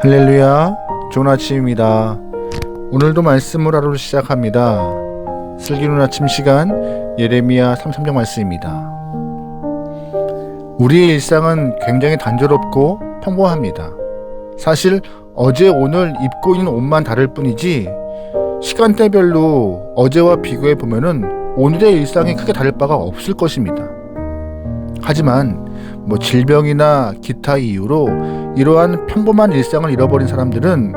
할렐루야, 좋은 아침입니다. 오늘도 말씀을 하루 시작합니다. 슬기로운 아침 시간 예레미야 33장 말씀입니다. 우리의 일상은 굉장히 단조롭고 평범합니다. 사실 어제 오늘 입고 있는 옷만 다를 뿐이지 시간대별로 어제와 비교해 보면은 오늘의 일상이 크게 다를 바가 없을 것입니다. 하지만 질병이나 기타 이유로 이러한 평범한 일상을 잃어버린 사람들은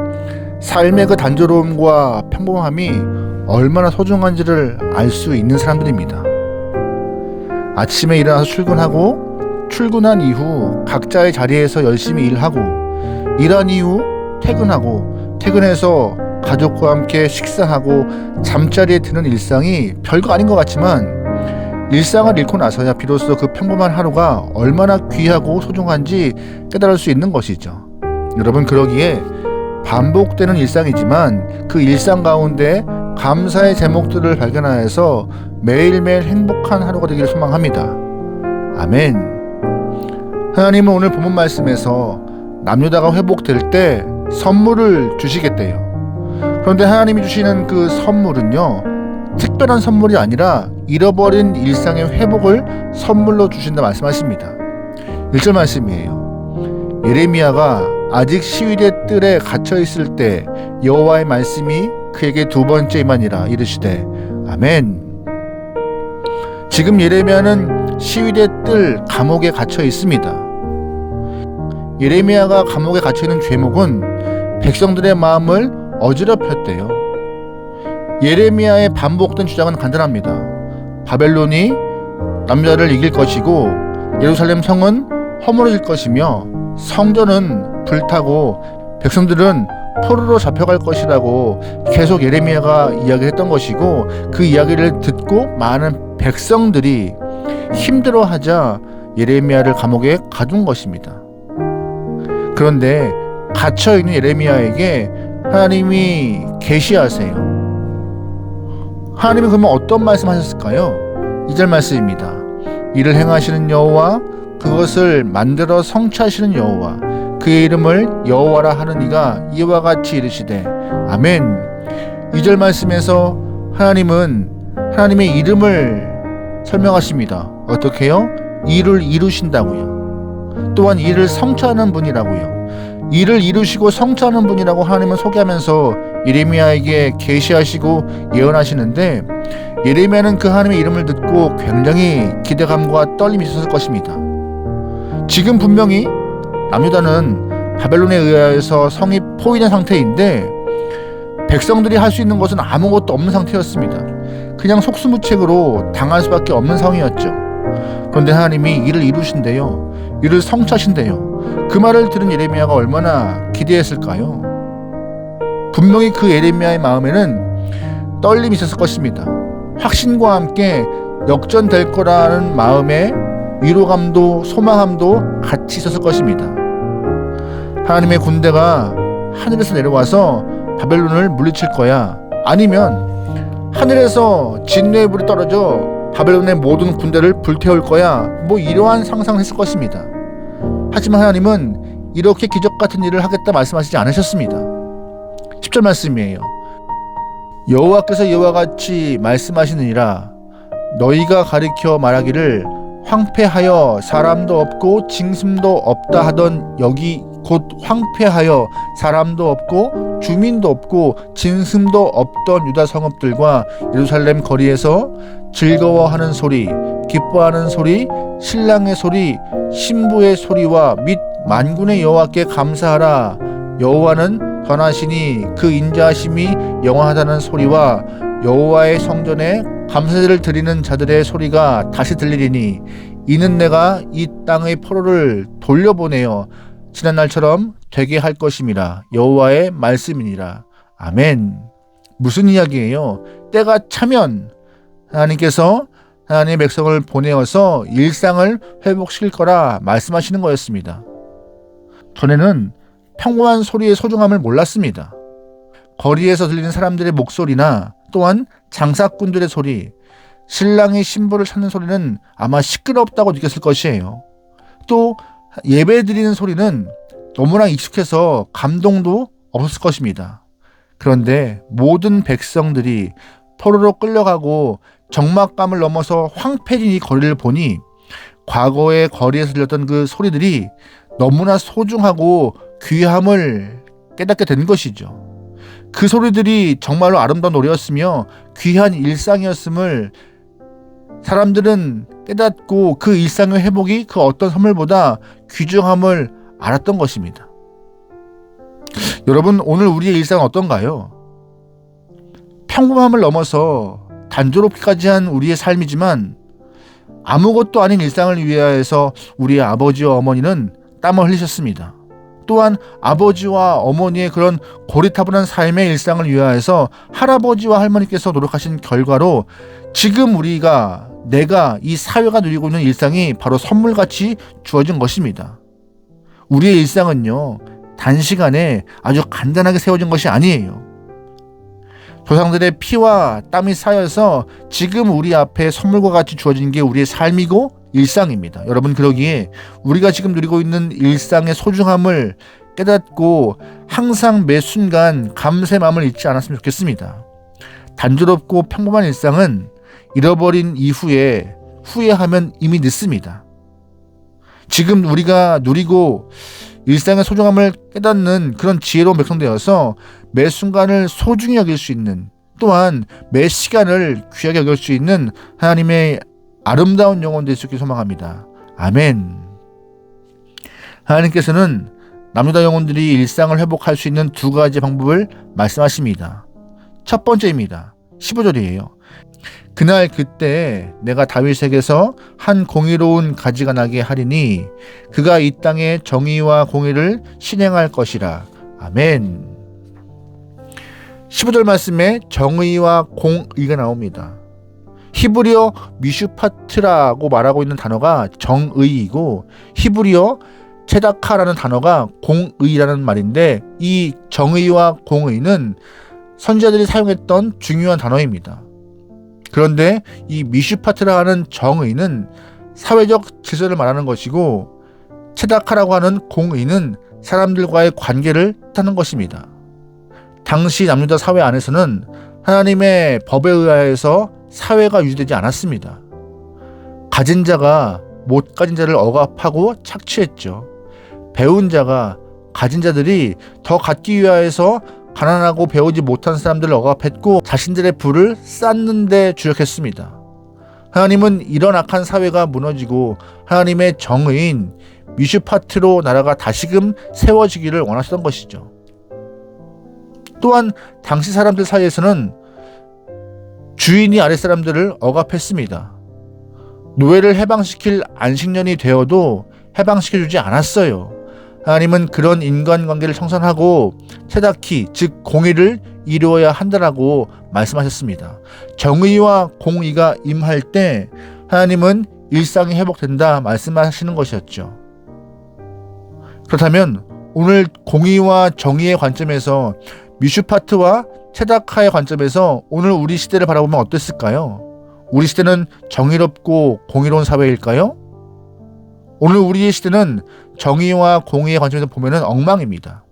삶의 그 단조로움과 평범함이 얼마나 소중한지를 알 수 있는 사람들입니다. 아침에 일어나서 출근하고 출근한 이후 각자의 자리에서 열심히 일하고 일한 이후 퇴근하고 퇴근해서 가족과 함께 식사하고 잠자리에 드는 일상이 별거 아닌 것 같지만 일상을 잃고 나서야 비로소 그 평범한 하루가 얼마나 귀하고 소중한지 깨달을 수 있는 것이죠. 여러분, 그러기에 반복되는 일상이지만 그 일상 가운데 감사의 제목들을 발견하여서 매일매일 행복한 하루가 되기를 소망합니다. 아멘. 하나님은 오늘 본문 말씀에서 남유다가 회복될 때 선물을 주시겠대요. 그런데 하나님이 주시는 그 선물은요, 특별한 선물이 아니라 잃어버린 일상의 회복을 선물로 주신다 말씀하십니다. 1절 말씀이에요. 예레미야가 아직 시위대 뜰에 갇혀 있을 때 여호와의 말씀이 그에게 두 번째이마니라 이르시되 아멘. 지금 예레미야는 시위대 뜰 감옥에 갇혀 있습니다. 예레미야가 감옥에 갇혀 있는 죄목은 백성들의 마음을 어지럽혔대요. 예레미야의 반복된 주장은 간단합니다. 바벨론이 남유다를 이길 것이고 예루살렘 성은 허물어질 것이며 성전은 불타고 백성들은 포로로 잡혀갈 것이라고 계속 예레미야가 이야기했던 것이고, 그 이야기를 듣고 많은 백성들이 힘들어하자 예레미야를 감옥에 가둔 것입니다. 그런데 갇혀있는 예레미야에게 하나님이 계시하세요. 하나님이 그러면 어떤 말씀하셨을까요? 2절 말씀입니다. 이를 행하시는 여호와, 그것을 만들어 성취하시는 여호와, 그의 이름을 여호와라 하는 이가 이와 같이 이르시되 아멘. 2절 말씀에서 하나님은 하나님의 이름을 설명하십니다. 어떻게요? 일을 이루신다고요. 또한 일을 성취하는 분이라고요. 일을 이루시고 성취하는 분이라고 하나님은 소개하면서 예레미야에게 계시하시고 예언하시는데, 예레미야는 그 하나님의 이름을 듣고 굉장히 기대감과 떨림이 있었을 것입니다. 지금 분명히 남유다는 바벨론에 의하여서 성이 포위된 상태인데 백성들이 할 수 있는 것은 아무것도 없는 상태였습니다. 그냥 속수무책으로 당할 수밖에 없는 상황이었죠. 그런데 하나님이 일을 이루신대요. 일을 성취하신대요. 그 말을 들은 예레미야가 얼마나 기대했을까요? 분명히 그 예레미야의 마음에는 떨림이 있었을 것입니다. 확신과 함께 역전될 거라는 마음에 위로감도 소망함도 같이 있었을 것입니다. 하나님의 군대가 하늘에서 내려와서 바벨론을 물리칠 거야, 아니면 하늘에서 진노의 불이 떨어져 바벨론의 모든 군대를 불태울 거야, 이러한 상상을 했을 것입니다. 하지만 하나님은 이렇게 기적 같은 일을 하겠다 말씀하시지 않으셨습니다. 10절 말씀이에요. 여호와께서 이와 같이 말씀하시느니라. 너희가 가리켜 말하기를 황폐하여 사람도 없고 징숨도 없다 하던 여기 곧 황폐하여 사람도 없고 주민도 없고 징숨도 없던 유다 성읍들과 예루살렘 거리에서 즐거워하는 소리, 기뻐하는 소리, 신랑의 소리, 신부의 소리와 및 만군의 여호와께 감사하라. 여호와는 선하시니 그 인자하심이 영원하다는 소리와 여호와의 성전에 감사제를 드리는 자들의 소리가 다시 들리리니 이는 내가 이 땅의 포로를 돌려보내어 지난 날처럼 되게 할 것임이라. 여호와의 말씀이니라. 아멘. 무슨 이야기예요? 때가 차면 하나님께서 하나님의 백성을 보내어서 일상을 회복시킬 거라 말씀하시는 거였습니다. 전에는 평범한 소리의 소중함을 몰랐습니다. 거리에서 들리는 사람들의 목소리나 또한 장사꾼들의 소리, 신랑이 신부를 찾는 소리는 아마 시끄럽다고 느꼈을 것이에요. 또 예배 드리는 소리는 너무나 익숙해서 감동도 없었을 것입니다. 그런데 모든 백성들이 포로로 끌려가고 적막감을 넘어서 황폐해진 이 거리를 보니 과거의 거리에서 들렸던 그 소리들이 너무나 소중하고 귀함을 깨닫게 된 것이죠. 그 소리들이 정말로 아름다운 노래였으며 귀한 일상이었음을 사람들은 깨닫고 그 일상의 회복이 그 어떤 선물보다 귀중함을 알았던 것입니다. 여러분, 오늘 우리의 일상은 어떤가요? 평범함을 넘어서 단조롭기까지 한 우리의 삶이지만 아무것도 아닌 일상을 위하여서 우리의 아버지와 어머니는 땀을 흘리셨습니다. 또한 아버지와 어머니의 그런 고리타분한 삶의 일상을 위하여서 할아버지와 할머니께서 노력하신 결과로 지금 내가 이 사회가 누리고 있는 일상이 바로 선물같이 주어진 것입니다. 우리의 일상은요, 단시간에 아주 간단하게 세워진 것이 아니에요. 조상들의 피와 땀이 쌓여서 지금 우리 앞에 선물과 같이 주어진 게 우리의 삶이고 일상입니다. 여러분, 그러기에 우리가 지금 누리고 있는 일상의 소중함을 깨닫고 항상 매 순간 감사의 마음을 잊지 않았으면 좋겠습니다. 단조롭고 평범한 일상은 잃어버린 이후에 후회하면 이미 늦습니다. 지금 우리가 누리고 일상의 소중함을 깨닫는 그런 지혜로운 백성 되어서 매 순간을 소중히 여길 수 있는, 또한 매 시간을 귀하게 여길 수 있는 하나님의 아름다운 영혼 될 수 있기를 소망합니다. 아멘. 하나님께서는 남유다 영혼들이 일상을 회복할 수 있는 두 가지 방법을 말씀하십니다. 첫 번째입니다. 15절이에요. 그날 그때 내가 다윗에게서 한 공의로운 가지가 나게 하리니 그가 이 땅에 정의와 공의를 실행할 것이라. 아멘. 15절 말씀에 정의와 공의가 나옵니다. 히브리어 미슈파트라고 말하고 있는 단어가 정의이고 히브리어 체다카라는 단어가 공의라는 말인데, 이 정의와 공의는 선지자들이 사용했던 중요한 단어입니다. 그런데 이 미슈파트라 하는 정의는 사회적 질서를 말하는 것이고, 체다카라고 하는 공의는 사람들과의 관계를 뜻하는 것입니다. 당시 남유다 사회 안에서는 하나님의 법에 의하여서 사회가 유지되지 않았습니다. 가진 자가 못 가진 자를 억압하고 착취했죠. 배운 자가 가진 자들이 더 갖기 위하여서 가난하고 배우지 못한 사람들을 억압했고 자신들의 부를 쌓는 데 주력했습니다. 하나님은 이런 악한 사회가 무너지고 하나님의 정의인 미슈파트로 나라가 다시금 세워지기를 원하셨던 것이죠. 또한 당시 사람들 사이에서는 주인이 아랫사람들을 억압했습니다. 노예를 해방시킬 안식년이 되어도 해방시켜주지 않았어요. 하나님은 그런 인간관계를 청산하고 체다키, 즉 공의를 이루어야 한다라고 말씀하셨습니다. 정의와 공의가 임할 때 하나님은 일상이 회복된다 말씀하시는 것이었죠. 그렇다면 오늘 공의와 정의의 관점에서 미슈파트와 체다카의 관점에서 오늘 우리 시대를 바라보면 어땠을까요? 우리 시대는 정의롭고 공의로운 사회일까요? 오늘 우리의 시대는 정의와 공의의 관점에서 보면 엉망입니다.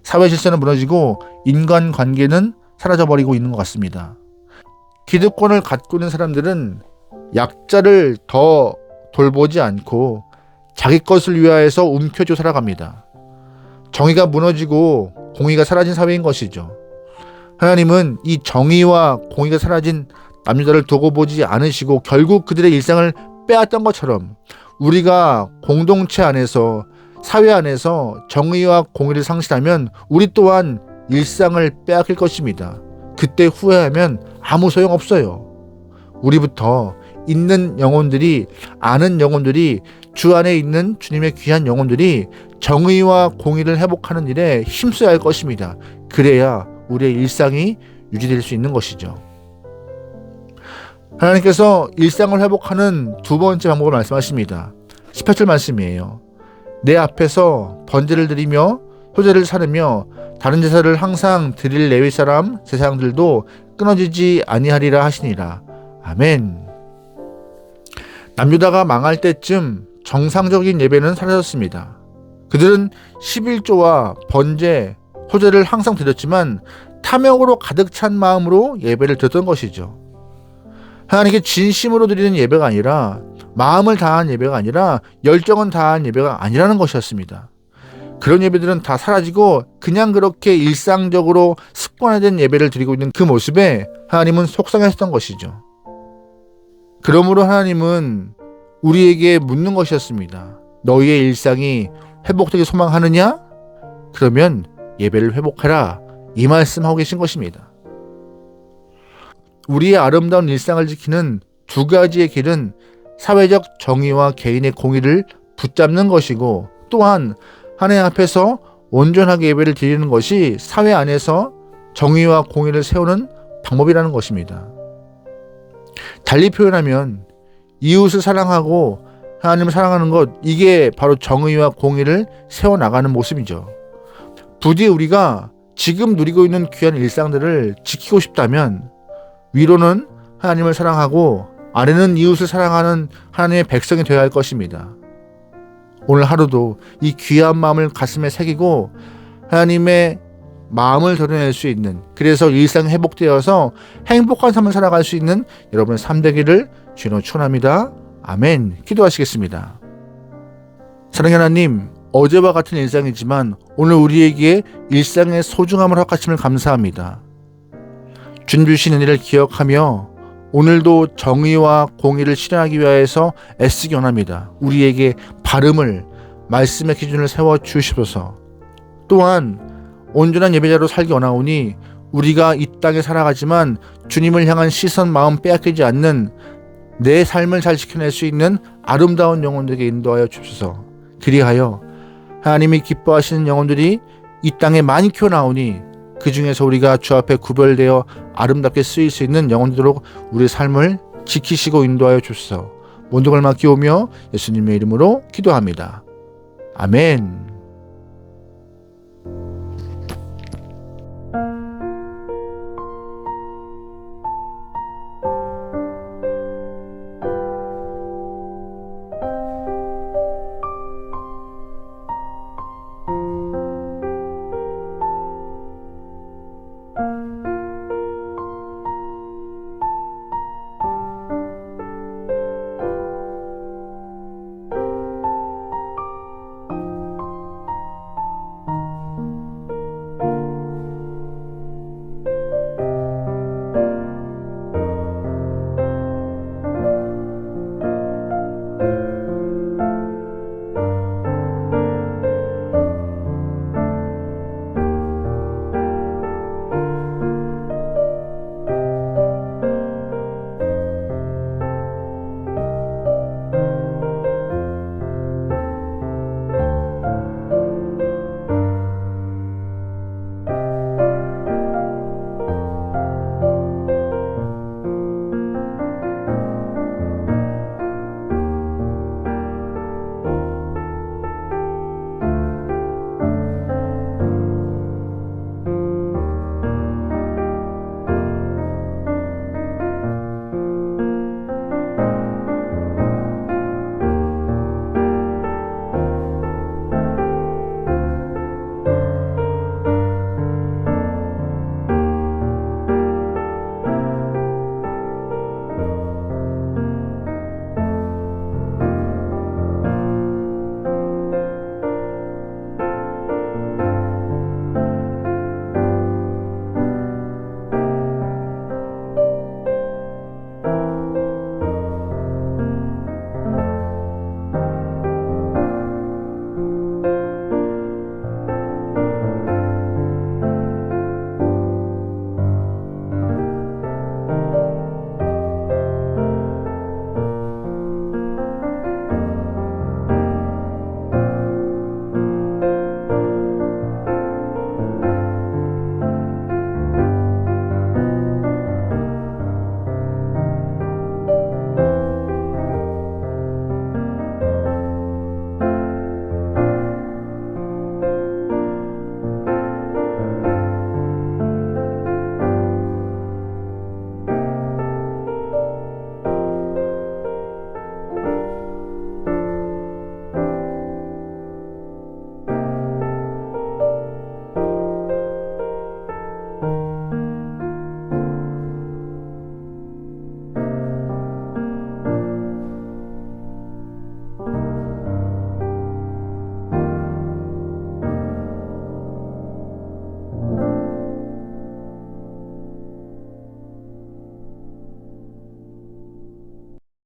사회 질서는 무너지고 인간관계는 사라져버리고 있는 것 같습니다. 기득권을 갖고 있는 사람들은 약자를 더 돌보지 않고 자기 것을 위하여서 움켜쥐고 살아갑니다. 정의가 무너지고 공의가 사라진 사회인 것이죠. 하나님은 이 정의와 공의가 사라진 남유다를 두고 보지 않으시고 결국 그들의 일상을 빼앗던 것처럼 우리가 공동체 안에서, 사회 안에서 정의와 공의를 상실하면 우리 또한 일상을 빼앗길 것입니다. 그때 후회하면 아무 소용없어요. 우리부터 있는 영혼들이, 아는 영혼들이, 주 안에 있는 주님의 귀한 영혼들이 정의와 공의를 회복하는 일에 힘써야 할 것입니다. 그래야 우리의 일상이 유지될 수 있는 것이죠. 하나님께서 일상을 회복하는 두 번째 방법을 말씀하십니다. 18절 말씀이에요. 내 앞에서 번제를 드리며 효제를 사르며 다른 제사를 항상 드릴 레위 사람 제사장들도 끊어지지 아니하리라 하시니라. 아멘. 남유다가 망할 때쯤 정상적인 예배는 사라졌습니다. 그들은 11조와 번제, 호제를 항상 드렸지만 탐욕으로 가득 찬 마음으로 예배를 드렸던 것이죠. 하나님께 진심으로 드리는 예배가 아니라, 마음을 다한 예배가 아니라, 열정은 다한 예배가 아니라는 것이었습니다. 그런 예배들은 다 사라지고 그냥 그렇게 일상적으로 습관화된 예배를 드리고 있는 그 모습에 하나님은 속상했던 것이죠. 그러므로 하나님은 우리에게 묻는 것이었습니다. 너희의 일상이 회복되기 소망하느냐? 그러면 예배를 회복하라. 이 말씀하고 계신 것입니다. 우리의 아름다운 일상을 지키는 두 가지의 길은 사회적 정의와 개인의 공의를 붙잡는 것이고, 또한 하나님 앞에서 온전하게 예배를 드리는 것이 사회 안에서 정의와 공의를 세우는 방법이라는 것입니다. 달리 표현하면 이웃을 사랑하고 하나님을 사랑하는 것, 이게 바로 정의와 공의를 세워나가는 모습이죠. 부디 우리가 지금 누리고 있는 귀한 일상들을 지키고 싶다면 위로는 하나님을 사랑하고 아래는 이웃을 사랑하는 하나님의 백성이 되어야 할 것입니다. 오늘 하루도 이 귀한 마음을 가슴에 새기고 하나님의 마음을 드러낼 수 있는, 그래서 일상이 회복되어서 행복한 삶을 살아갈 수 있는 여러분의 삶 되기를 주님으로 축원합니다. 아멘. 기도하시겠습니다. 사랑하는 하나님, 어제와 같은 일상이지만 오늘 우리에게 일상의 소중함을 허락하심을 감사합니다. 주님 주신 은혜를 기억하며 오늘도 정의와 공의를 실현하기 위하여서 애쓰기 원합니다. 우리에게 바름을, 말씀의 기준을 세워 주시옵소서. 또한 온전한 예배자로 살기 원하오니 우리가 이 땅에 살아가지만 주님을 향한 시선, 마음 빼앗기지 않는 내 삶을 잘 지켜낼 수 있는 아름다운 영혼들에게 인도하여 주옵소서. 그리하여 하나님이 기뻐하시는 영혼들이 이 땅에 많이 키워나오니 그 중에서 우리가 주 앞에 구별되어 아름답게 쓰일 수 있는 영혼들로 우리의 삶을 지키시고 인도하여 주옵소서. 모든 걸 맡기오며 예수님의 이름으로 기도합니다. 아멘.